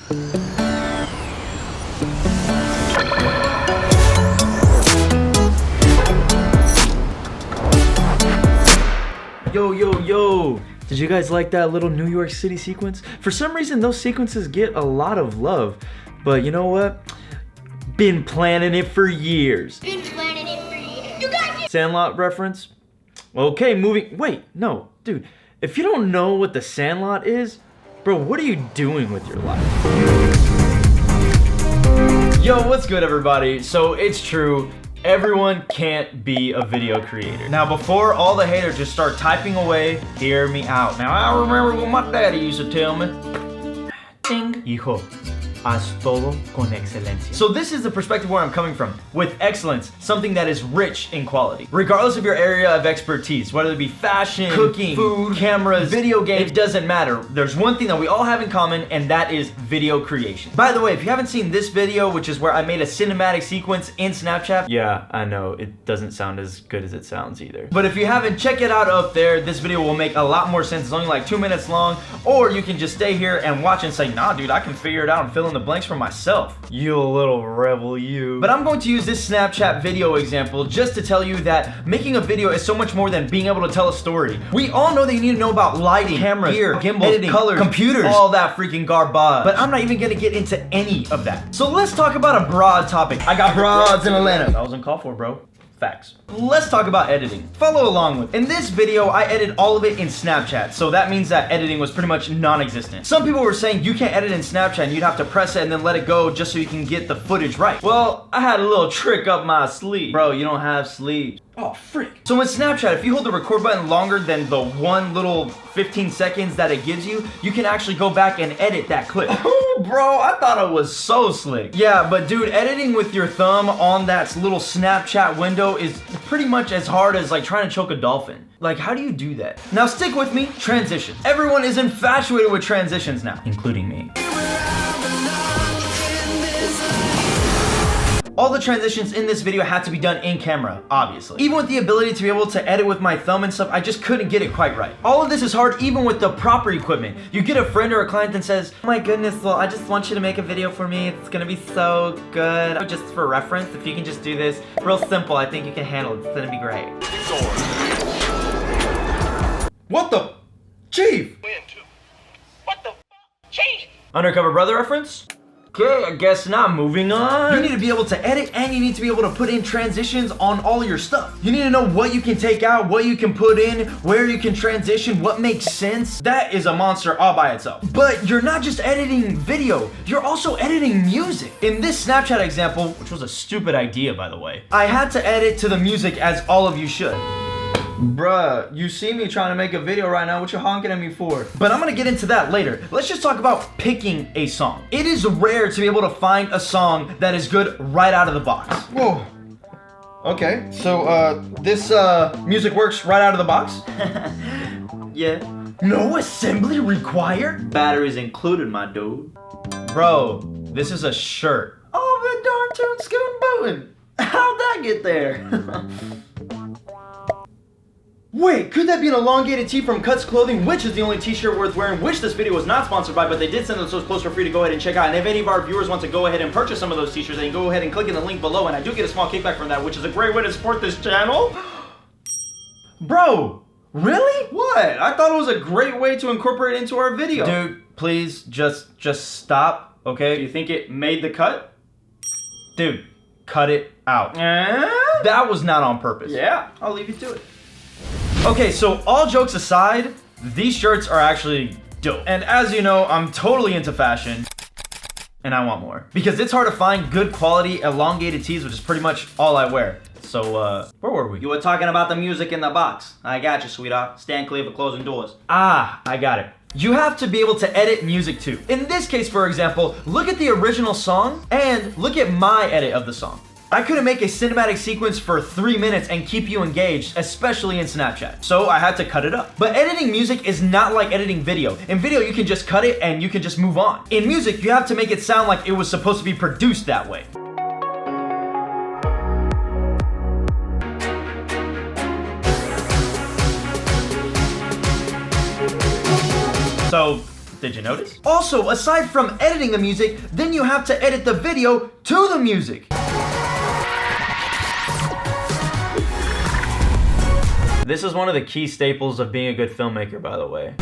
Yo, did you guys like that little New York City sequence? For some reason, those sequences get a lot of love, but you know what? Been planning it for years. You guys... Sandlot reference? Okay, wait, no, dude, if you don't know what the Sandlot is, bro, what are you doing with your life? Yo, what's good, everybody? So it's true. Everyone can't be a video creator. Now, before all the haters just start typing away, hear me out. Now, I remember what my daddy used to tell me. Ding. Hijo, haz todo con excelencia. So this is the perspective where I'm coming from. With excellence, something that is rich in quality. Regardless of your area of expertise, whether it be fashion, cooking, food, cameras, video games, it doesn't matter. There's one thing that we all have in common, and that is video creation. By the way, if you haven't seen this video, which is where I made a cinematic sequence in Snapchat, yeah, I know, it doesn't sound as good as it sounds either. But if you haven't, check it out up there. This video will make a lot more sense. It's only like 2 minutes long, or you can just stay here and watch and say, nah, dude, I can figure it out and fill in the blanks for myself. You little rebel, you. But I'm going to use this Snapchat video example just to tell you that making a video is so much more than being able to tell a story. We all know that you need to know about lighting, cameras, gear, gimbals, editing, colors, computers, all that freaking garbage. But I'm not even gonna get into any of that. So let's talk about a broad topic. I got broads in Atlanta. That was uncalled for, bro. Facts. Let's talk about editing. Follow along with. In this video, I edited all of it in Snapchat, so that means that editing was pretty much non-existent. Some people were saying you can't edit in Snapchat and you'd have to press it and then let it go just so you can get the footage right. Well, I had a little trick up my sleeve. Bro, you don't have sleeves. Oh, frick. So in Snapchat, if you hold the record button longer than the one little 15 seconds that it gives you, you can actually go back and edit that clip. Oh, bro, I thought it was so slick. Yeah, but dude, editing with your thumb on that little Snapchat window is pretty much as hard as like trying to choke a dolphin. Like, how do you do that? Now stick with me, transitions. Everyone is infatuated with transitions now, including me. All the transitions in this video had to be done in camera, obviously. Even with the ability to be able to edit with my thumb and stuff, I just couldn't get it quite right. All of this is hard even with the proper equipment. You get a friend or a client that says, oh my goodness, well, I just want you to make a video for me. It's gonna be so good. Just for reference, if you can just do this, real simple, I think you can handle it. It's gonna be great. What the? Chief! What the? Chief! Undercover brother reference? Okay, I guess not. Moving on. You need to be able to edit and you need to be able to put in transitions on all of your stuff. You need to know what you can take out, what you can put in, where you can transition, what makes sense. That is a monster all by itself. But you're not just editing video, you're also editing music. In this Snapchat example, which was a stupid idea by the way, I had to edit to the music as all of you should. Bruh, you see me trying to make a video right now, what you honking at me for? But I'm gonna get into that later. Let's just talk about picking a song. It is rare to be able to find a song that is good right out of the box. Whoa. Okay, so this music works right out of the box? Yeah. No assembly required? Batteries included, my dude. Bro, this is a shirt. Oh, the darn tune scoon bootin'. How'd that get there? Wait, could that be an elongated tee from Cuts Clothing, which is the only t-shirt worth wearing, which this video was not sponsored by, but they did send us those clothes for free to go ahead and check out. And if any of our viewers want to go ahead and purchase some of those t-shirts, they can go ahead and click in the link below, and I do get a small kickback from that, which is a great way to support this channel. Bro, really? What? I thought it was a great way to incorporate it into our video. Dude, please, just stop, okay? Do you think it made the cut? Dude, cut it out. That was not on purpose. Yeah, I'll leave you to it. Okay, so all jokes aside, these shirts are actually dope. And as you know, I'm totally into fashion, and I want more. Because it's hard to find good quality elongated tees, which is pretty much all I wear. So, where were we? You were talking about the music in the box. I got you, sweetheart. Stand clear for closing doors. Ah, I got it. You have to be able to edit music too. In this case, for example, look at the original song and look at my edit of the song. I couldn't make a cinematic sequence for 3 minutes and keep you engaged, especially in Snapchat. So I had to cut it up. But editing music is not like editing video. In video, you can just cut it and you can just move on. In music, you have to make it sound like it was supposed to be produced that way. So Did you notice? Also, aside from editing the music, then you have to edit the video to the music. This is one of the key staples of being a good filmmaker, by the way.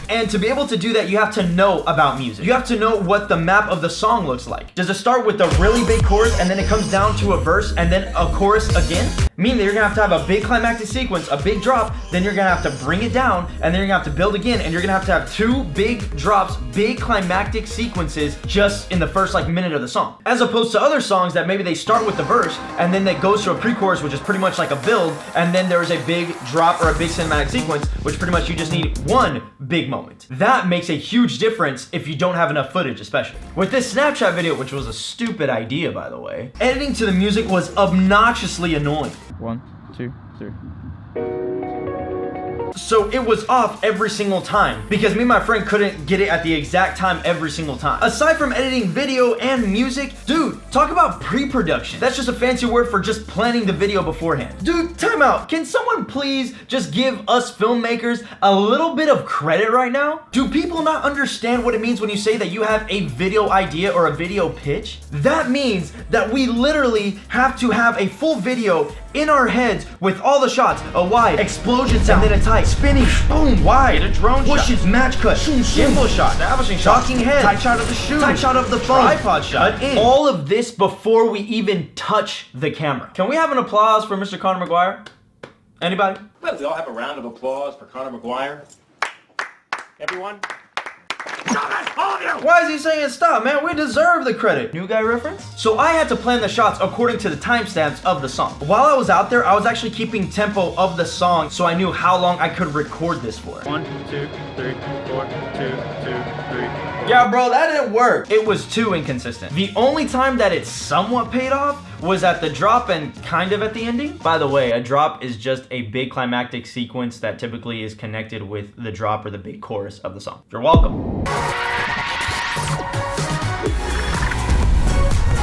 And to be able to do that, you have to know about music. You have to know what the map of the song looks like. Does it start with a really big chorus and then it comes down to a verse and then a chorus again? Meaning that you're gonna have to have a big climactic sequence, a big drop, then you're gonna have to bring it down, and then you're gonna have to build again, and you're gonna have 2 big drops, big climactic sequences just in the first like minute of the song. As opposed to other songs that maybe they start with the verse and then it goes to a pre-chorus, which is pretty much like a build, and then there's a big drop or a big cinematic sequence, which pretty much you just need one big moment. That makes a huge difference if you don't have enough footage, especially. With this Snapchat video, which was a stupid idea, by the way, editing to the music was obnoxiously annoying. 1, 2, 3. So it was off every single time because me and my friend couldn't get it at the exact time every single time. Aside from editing video and music, dude, talk about pre-production. That's just a fancy word for just planning the video beforehand. Dude, time out. Can someone please just give us filmmakers a little bit of credit right now? Do people not understand what it means when you say that you have a video idea or a video pitch? That means that we literally have to have a full video in our heads with all the shots, a wide, explosion sound, and then a tight, spinning, boom, wide, Get a drone pushes, shot, match cut, gimbal shot, establishing shot, shocking head, tight shot of the shoe, tight shot of the phone, tripod shot, cut in. All of this before we even touch the camera. Can we have an applause for Mr. Conor McGuire? Anybody? Let's all have a round of applause for Conor McGuire. Everyone. Why is he saying stop, man? We deserve the credit. New guy reference? So I had to plan the shots according to the timestamps of the song. While I was out there, I was actually keeping tempo of the song so I knew how long I could record this for. 1, 2, 3, 4, 2, 2, 3. Yeah, bro, that didn't work. It was too inconsistent. The only time that it somewhat paid off was at the drop and kind of at the ending. By the way, a drop is just a big climactic sequence that typically is connected with the drop or the big chorus of the song. You're welcome.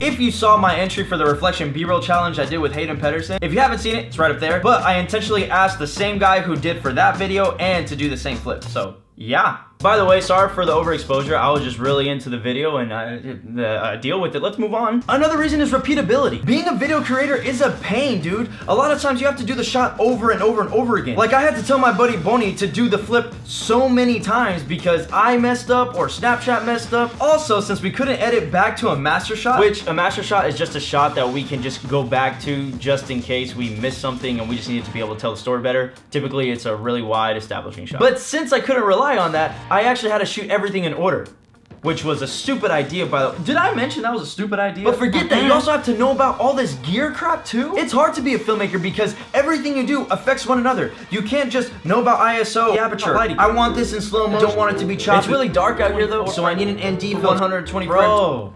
If you saw my entry for the reflection B-roll challenge I did with Hayden Pedersen, if you haven't seen it, it's right up there. But I intentionally asked the same guy who did for that video and to do the same flip. So yeah. By the way, sorry for the overexposure. I was just really into the video and I deal with it. Let's move on. Another reason is repeatability. Being a video creator is a pain, dude. A lot of times you have to do the shot over and over and over again. Like I had to tell my buddy Bonnie to do the flip so many times because I messed up or Snapchat messed up. Also, since we couldn't edit back to a master shot, which a master shot is just a shot that we can just go back to just in case we missed something and we just needed to be able to tell the story better. Typically, it's a really wide establishing shot. But since I couldn't rely on that, I actually had to shoot everything in order, which was a stupid idea, by the way. Did I mention that was a stupid idea? But forget that, you also have to know about all this gear crap too. It's hard to be a filmmaker because everything you do affects one another. You can't just know about ISO, the aperture, lighting. I want this in slow motion. Don't want it to be choppy. It's really dark out here though, so I need an ND 120 frames. Bro.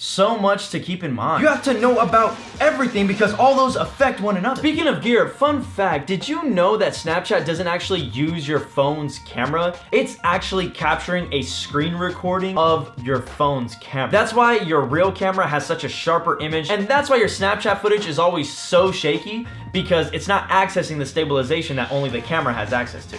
So much to keep in mind. You have to know about everything because all those affect one another. Speaking of gear, fun fact, did you know that Snapchat doesn't actually use your phone's camera? It's actually capturing a screen recording of your phone's camera. That's why your real camera has such a sharper image, and that's why your Snapchat footage is always so shaky because it's not accessing the stabilization that only the camera has access to.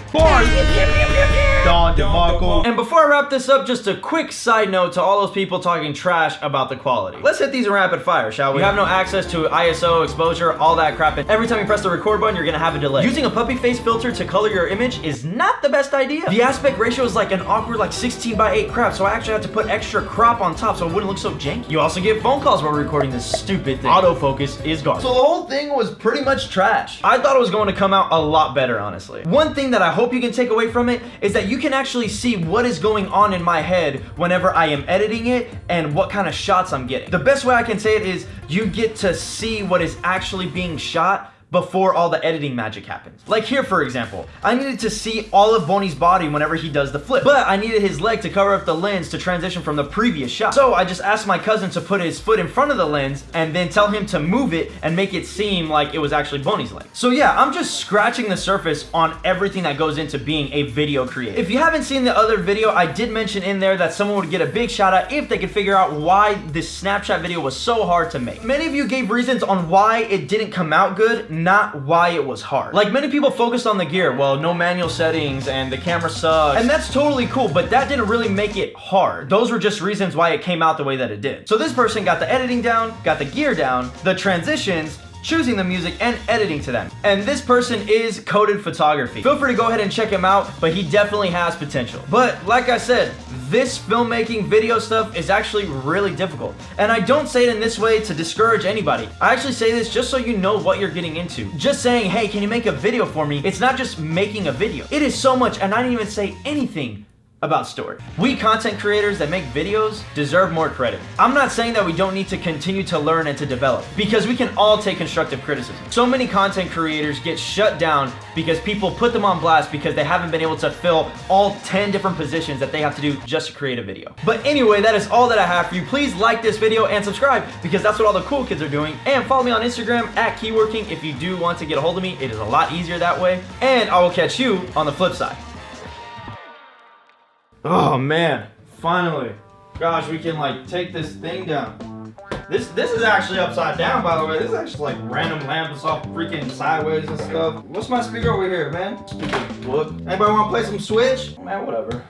Don DeMarco. And before I wrap this up, just a quick side note to all those people talking trash about the quality. Let's hit these in rapid fire, shall we? You have no access to ISO, exposure, all that crap, and every time you press the record button, you're gonna have a delay. Using a puppy face filter to color your image is not the best idea. The aspect ratio is like an awkward like 16:8 crap, so I actually had to put extra crop on top so it wouldn't look so janky. You also get phone calls while recording this stupid thing. Autofocus is garbage. So the whole thing was pretty much trash. I thought it was going to come out a lot better, honestly. One thing that I hope you can take away from it is that you can actually see what is going on in my head whenever I am editing it and what kind of shots I'm getting. The best way I can say it is you get to see what is actually being shot before all the editing magic happens. Like here, for example, I needed to see all of Bonnie's body whenever he does the flip, but I needed his leg to cover up the lens to transition from the previous shot. So I just asked my cousin to put his foot in front of the lens and then tell him to move it and make it seem like it was actually Bonnie's leg. So yeah, I'm just scratching the surface on everything that goes into being a video creator. If you haven't seen the other video, I did mention in there that someone would get a big shout out if they could figure out why this Snapchat video was so hard to make. Many of you gave reasons on why it didn't come out good. not why it was hard. Like many people focused on the gear, well, no manual settings and the camera sucks, and that's totally cool, but that didn't really make it hard. Those were just reasons why it came out the way that it did. So this person got the editing down, got the gear down, the transitions, choosing the music, and editing to them. And this person is Coded Photography. Feel free to go ahead and check him out, but he definitely has potential. But like I said, this filmmaking video stuff is actually really difficult. And I don't say it in this way to discourage anybody. I actually say this just so you know what you're getting into. Just saying, hey, can you make a video for me? It's not just making a video. It is so much, and I didn't even say anything about story. We content creators that make videos deserve more credit. I'm not saying that we don't need to continue to learn and to develop, because we can all take constructive criticism. So many content creators get shut down because people put them on blast because they haven't been able to fill all 10 different positions that they have to do just to create a video. But anyway, that is all that I have for you. Please like this video and subscribe, because that's what all the cool kids are doing. And follow me on Instagram at Keyworking if you do want to get a hold of me. It is a lot easier that way. And I will catch you on the flip side. Oh man, finally. Gosh, we can like take this thing down. This is actually upside down, by the way. This is actually like random lamps off freaking sideways and stuff. What's my speaker over here, man? Stupid book. Anybody want to play some Switch? Man, whatever.